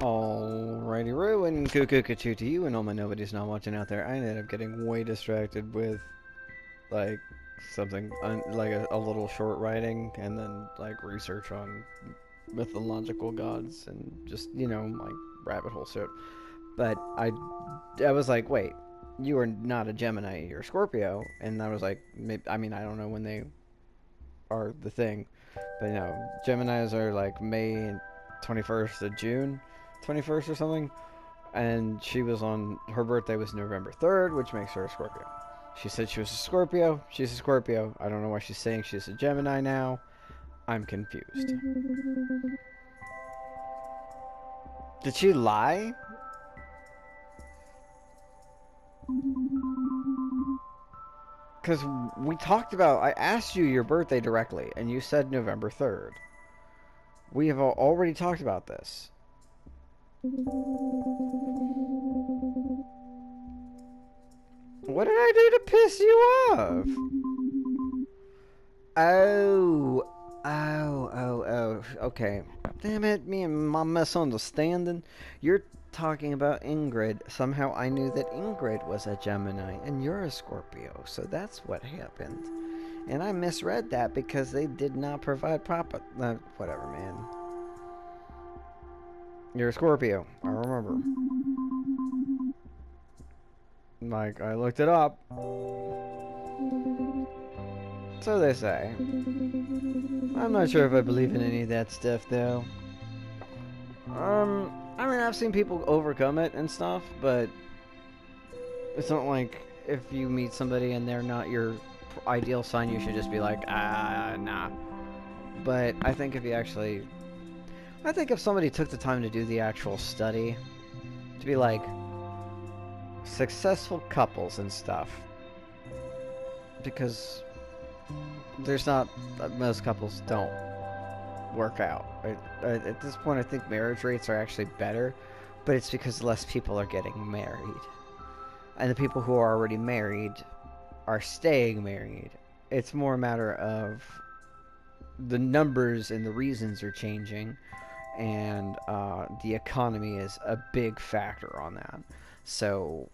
Alrighty, Roo, and cuckoo to you and all my nobodies not watching out there. I ended up getting way distracted with, like, something, like a little short writing, and then, like, research on mythological gods, and just, like, rabbit hole shit. But I was like, wait, you are not a Gemini, you're a Scorpio. And I was like, maybe, I mean, I don't know when they are the thing. But, Geminis are, like, May 21st to June 21st or something. And she was on, her birthday was November 3rd, which makes her a Scorpio. She said she was a Scorpio. She's a Scorpio. I don't know why she's saying she's a Gemini now. I'm confused. Did she lie? Because we talked about, I asked you your birthday directly, and you said November 3rd. We have already talked about this. What did I do to piss you off? Oh, okay. Damn it, me and my misunderstanding. You're talking about Ingrid. Somehow I knew that Ingrid was a Gemini, and you're a Scorpio, so that's what happened. And I misread that because they did not provide proper... whatever, man. You're a Scorpio, I remember. Like, I looked it up. So they say. I'm not sure if I believe in any of that stuff, though. I mean, I've seen people overcome it and stuff, but it's not like if you meet somebody and they're not your ideal sign, you should just be like, nah. But I think if you actually... I think if somebody took the time to do the actual study, to be like, successful couples and stuff, because there's not... most couples don't work out. At this point, I think marriage rates are actually better, but it's because less people are getting married. And the people who are already married are staying married. It's more a matter of the numbers and the reasons are changing, and the economy is a big factor on that. So,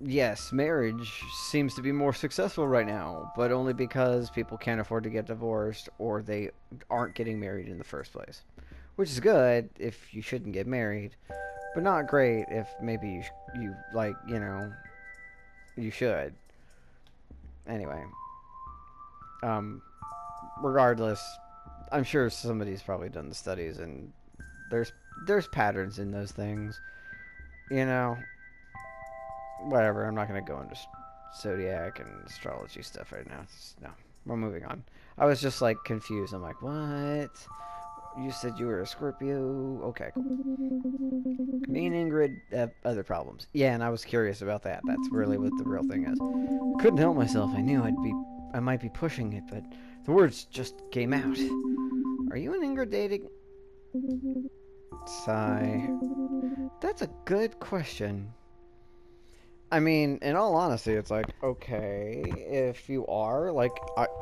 yes, marriage seems to be more successful right now, but only because people can't afford to get divorced or they aren't getting married in the first place. Which is good if you shouldn't get married, but not great if maybe you like, you should. Anyway, regardless, I'm sure somebody's probably done the studies, and there's patterns in those things. Whatever. I'm not gonna go into zodiac and astrology stuff right now. No, we're moving on. I was just like confused. I'm like, what? You said you were a Scorpio. Okay, cool. Me and Ingrid have other problems. Yeah, and I was curious about that. That's really what the real thing is. Couldn't help myself. I knew I might be pushing it, but the words just came out. Are you and Ingrid dating? Sigh. That's a good question. I mean, in all honesty, it's like, okay, if you are, like,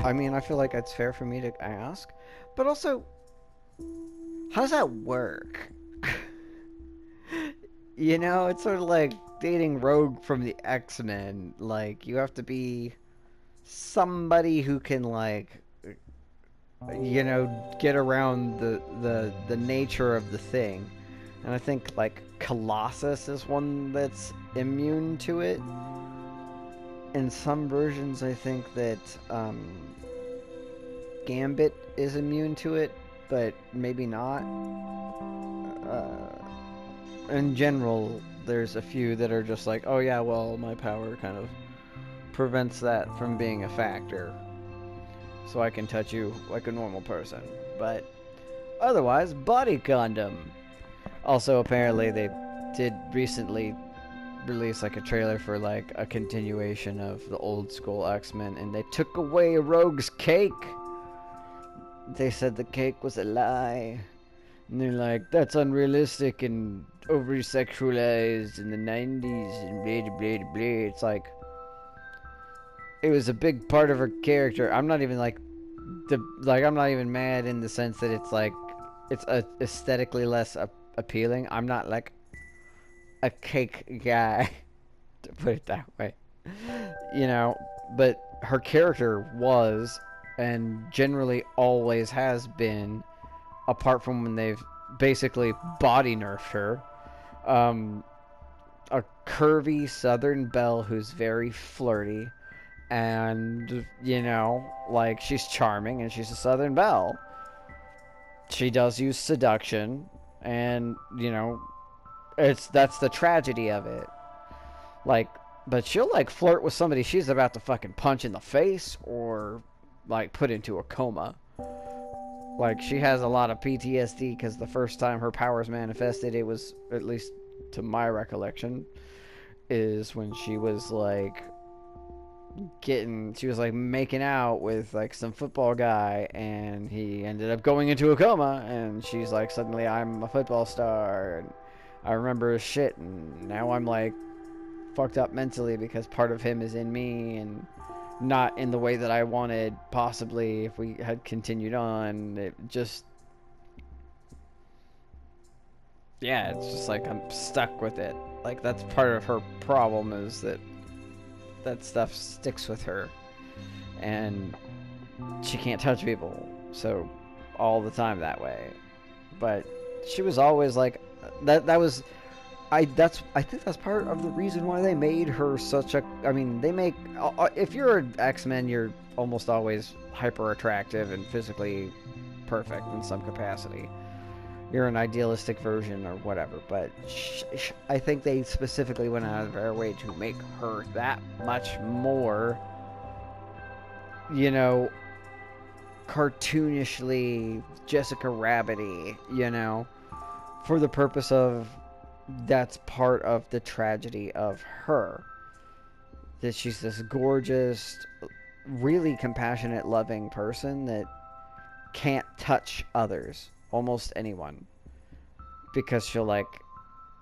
I mean, I feel like it's fair for me to ask, but also, how does that work? It's sort of like dating Rogue from the X-Men. Like, you have to be somebody who can, like, get around the nature of the thing. And I think, like, Colossus is one that's immune to it. In some versions, I think that Gambit is immune to it, but maybe not. In general, there's a few that are just like, oh yeah, well, my power kind of prevents that from being a factor, so I can touch you like a normal person. But otherwise, body condom. Also, apparently, they did recently release like a trailer for like a continuation of the old school X-Men, and they took away Rogue's cake. They said the cake was a lie. And they're like, that's unrealistic and overly sexualized in the 90s and blah, blah, blah, blah. It's like, it was a big part of her character. I'm not even like, I'm not even mad in the sense that it's like, it's aesthetically less appealing. I'm not like a cake guy, to put it that way. You know, but her character was, and generally always has been, apart from when they've basically body nerfed her, um, a curvy Southern belle who's very flirty, and, you know, like, she's charming and she's a Southern belle. She does use seduction, and, you know, that's the tragedy of it. Like, but she'll, like, flirt with somebody she's about to fucking punch in the face or, like, put into a coma. Like, she has a lot of PTSD because the first time her powers manifested, it was, at least to my recollection, is when she was, like, making out with, like, some football guy, and he ended up going into a coma, and she's like, suddenly I'm a football star, and I remember shit, and now I'm, like, fucked up mentally because part of him is in me, and not in the way that I wanted, possibly, if we had continued on. It just, yeah, it's just like I'm stuck with it. Like, that's part of her problem, is that stuff sticks with her, and she can't touch people, so all the time that way. But she was always like that was I think that's part of the reason why they made her such a, I mean, they make, if you're an X-Men, you're almost always hyper attractive and physically perfect in some capacity. You're an idealistic version or whatever, but I think they specifically went out of their way to make her that much more, you know, cartoonishly Jessica Rabbit-y, you know, for the purpose of, that's part of the tragedy of her. That she's this gorgeous, really compassionate, loving person that can't touch others, almost anyone, because she'll, like,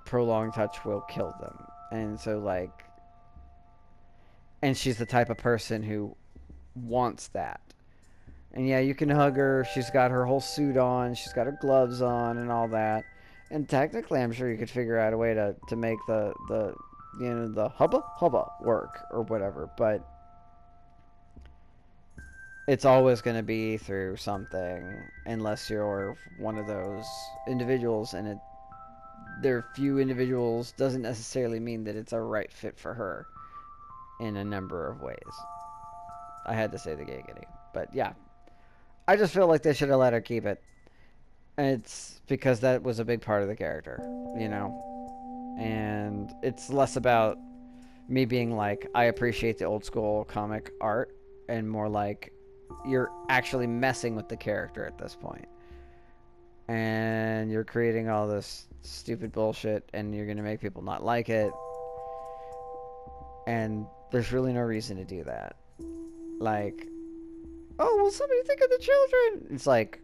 prolonged touch will kill them. And so, like, and she's the type of person who wants that. And yeah, you can hug her, she's got her whole suit on, she's got her gloves on and all that. And technically, I'm sure you could figure out a way to make the you know, the hubba work or whatever, but it's always going to be through something, unless you're one of those individuals, and there are few individuals doesn't necessarily mean that it's a right fit for her in a number of ways. I had to say the giggity, but yeah, I just feel like they should have let her keep it. And it's because that was a big part of the character, you know? And it's less about me being like, I appreciate the old school comic art, and more like, you're actually messing with the character at this point. And you're creating all this stupid bullshit, and you're going to make people not like it. And there's really no reason to do that. Like, oh, well, somebody think of the children. It's like,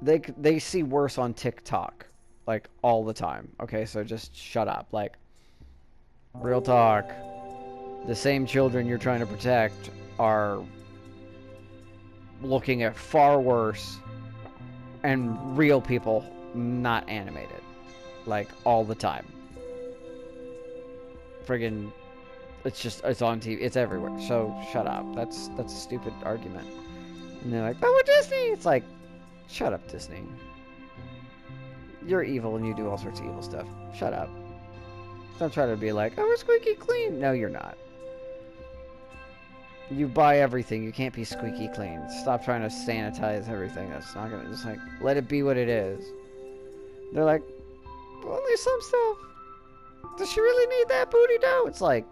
they see worse on TikTok, like, all the time. Okay, so just shut up. Like, real talk. The same children you're trying to protect are looking at far worse, and real people, not animated. Like, all the time. Friggin', it's on TV, it's everywhere. So shut up. That's a stupid argument. And they're like, but we're Disney. It's like, shut up, Disney. You're evil and you do all sorts of evil stuff. Shut up. Don't try to be like, oh, we're squeaky clean. No, you're not. You buy everything. You can't be squeaky clean. Stop trying to sanitize everything. That's not gonna, just like, let it be what it is. They're like, only some stuff. Does she really need that booty dough? It's like,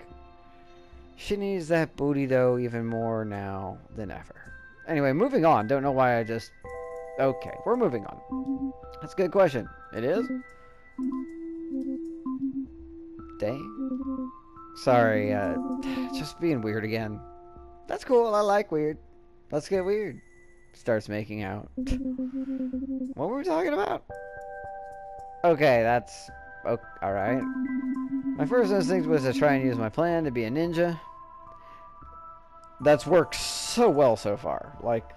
she needs that booty dough even more now than ever. Anyway, moving on. Don't know why I just... Okay, we're moving on. That's a good question. It is? Dang. Sorry, just being weird again. That's cool, I like weird. Let's get weird. Starts making out. What were we talking about? Okay, that's... Oh, alright. My first instinct was to try and use my plan to be a ninja. That's worked so well so far. Like,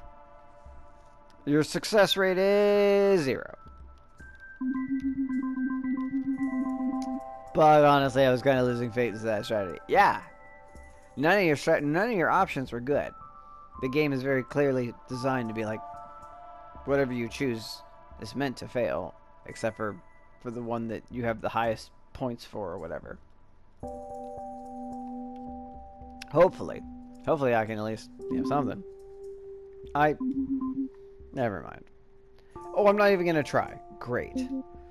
your success rate is 0. But honestly, I was kind of losing faith in that strategy. Yeah, none of your options were good. The game is very clearly designed to be like, whatever you choose is meant to fail, except for the one that you have the highest points for or whatever. Hopefully, I can at least something. Never mind. Oh, I'm not even gonna try. Great.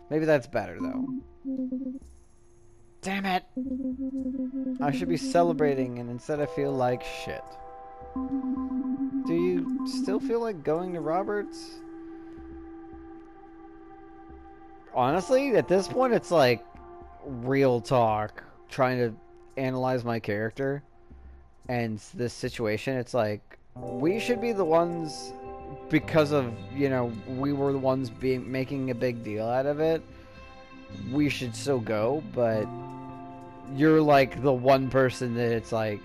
Maybe that's better though. Damn it! I should be celebrating, and instead I feel like shit. Do you still feel like going to Roberts? Honestly, at this point, it's like real talk. Trying to analyze my character and this situation. It's like we should be the ones, because of we were the ones making a big deal out of it. We should still go, but you're like the one person that it's like,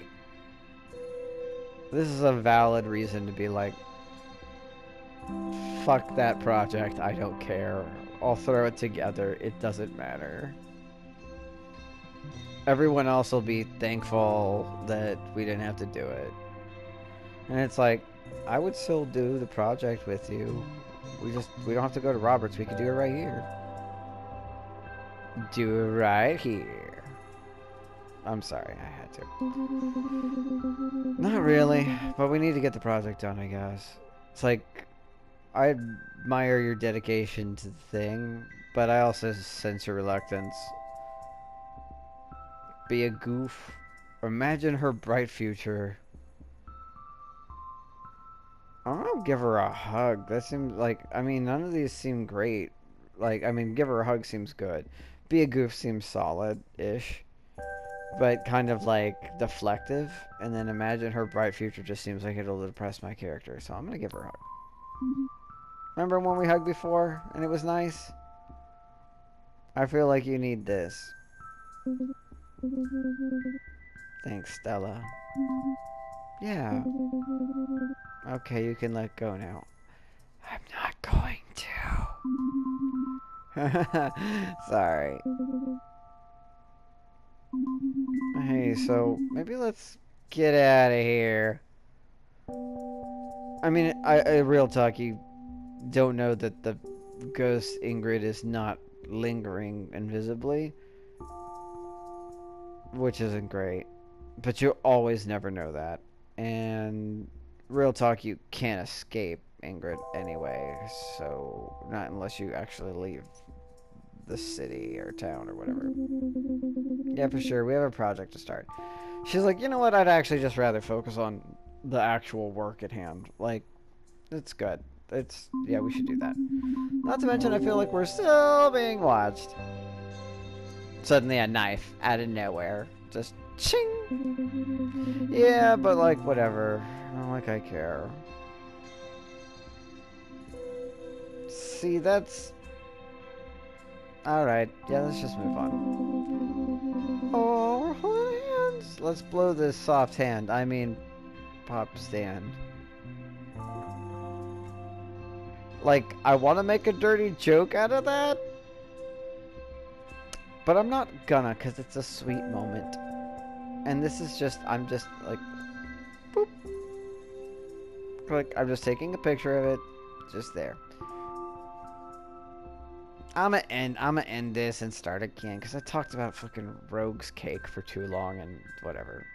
this is a valid reason to be like, fuck that project, I don't care. I'll throw it together, it doesn't matter. Everyone else will be thankful that we didn't have to do it. And it's like, I would still do the project with you. We don't have to go to Roberts, we could do it right here. Do it right here. I'm sorry, I had to. Not really, but we need to get the project done, I guess. It's like, I admire your dedication to the thing, but I also sense your reluctance. Be a goof. Imagine her bright future. I'm gonna give her a hug. That seems like, I mean, none of these seem great. Like, I mean, give her a hug seems good. Be a goof seems solid-ish. But kind of like deflective. And then imagine her bright future just seems like it'll depress my character. So I'm gonna give her a hug. Remember when we hugged before and it was nice? I feel like you need this. Thanks, Stella. Yeah. Okay, you can let go now. I'm not going to. Sorry. Hey, so maybe let's get out of here. I mean, I real talk, you don't know that the ghost Ingrid is not lingering invisibly, which isn't great. But you always never know that. And real talk, you can't escape Ingrid anyway, so not unless you actually leave the city or town or whatever. Yeah, for sure. We have a project to start. She's like, you know what? I'd actually just rather focus on the actual work at hand. Like, it's good. Yeah, we should do that. Not to mention, I feel like we're still being watched. Suddenly a knife out of nowhere. Just ching! Yeah, but like, whatever. Not like I care. See, that's... Alright, yeah, let's just move on. Oh, hands! Let's blow this soft hand. I mean, pop stand. Like, I want to make a dirty joke out of that, but I'm not gonna, because it's a sweet moment. And this is just, I'm just like, boop. Like, I'm just taking a picture of it, just there. I'm gonna end this and start again, because I talked about fucking Rogue's Cake for too long and whatever.